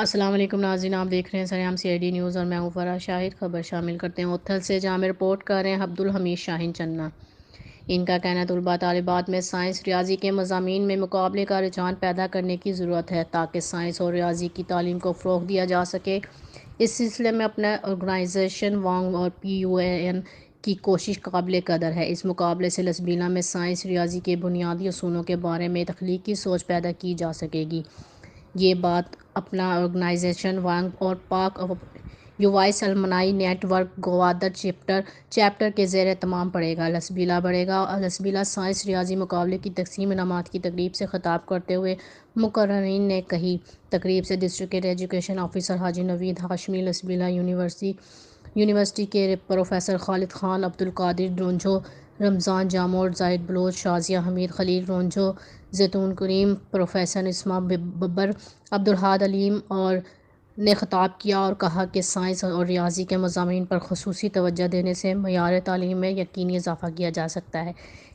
السلام علیکم ناظرین، آپ دیکھ رہے ہیں سریام سی آئی ڈی نیوز اور میں ہوں فرح شاہد۔ خبر شامل کرتے ہیں اتھل سے، جہاں میں رپورٹ کر رہے ہیں عبدالحمید شاہین چننا۔ ان کا کہنا ہے طلباء طالبات میں سائنس ریاضی کے مضامین میں مقابلے کا رجحان پیدا کرنے کی ضرورت ہے تاکہ سائنس اور ریاضی کی تعلیم کو فروغ دیا جا سکے۔ اس سلسلے میں اپنا آرگنائزیشن وانگ اور PUAN کی کوشش قابل قدر ہے۔ اس مقابلے سے لسبیلا میں سائنس ریاضی کے بنیادی اصولوں کے بارے میں تخلیقی سوچ پیدا کی جا سکے گی۔ یہ بات اپنا آرگنائزیشن وانگ اور Pak UVAS alumni network Gwadar chapter کے زیر اہتمام پڑے گا۔ لسبیلا بڑھے گا۔ لسبیلا سائنس ریاضی مقابلے کی تقسیم انعامات کی تقریب سے خطاب کرتے ہوئے مقررین نے کہی۔ تقریب سے ڈسٹرکٹ ایجوکیشن آفیسر حاجی نوید ہاشمی، لسبیلا یونیورسٹی کے پروفیسر خالد خان، عبدالقادر رونجھو، رمضان جامور، زاہد بلوچ، شازیہ حمید، خلیل رونجھو، زیتون کریم، پروفیسر نسمہ ببر، عبدالحاد علیم اور نے خطاب کیا اور کہا کہ سائنس اور ریاضی کے مضامین پر خصوصی توجہ دینے سے معیار تعلیم میں یقینی اضافہ کیا جا سکتا ہے۔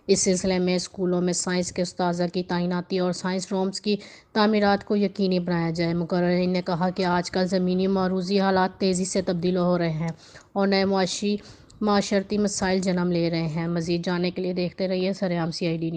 اس سلسلے میں اسکولوں میں سائنس کے اساتذہ کی تعیناتی اور سائنس رومز کی تعمیرات کو یقینی بنایا جائے۔ مقررین نے کہا کہ آج کل زمینی معروضی حالات تیزی سے تبدیل ہو رہے ہیں اور نئے معاشرتی مسائل جنم لے رہے ہیں۔ مزید جاننے کے لیے دیکھتے رہیے سریام CID نیوز۔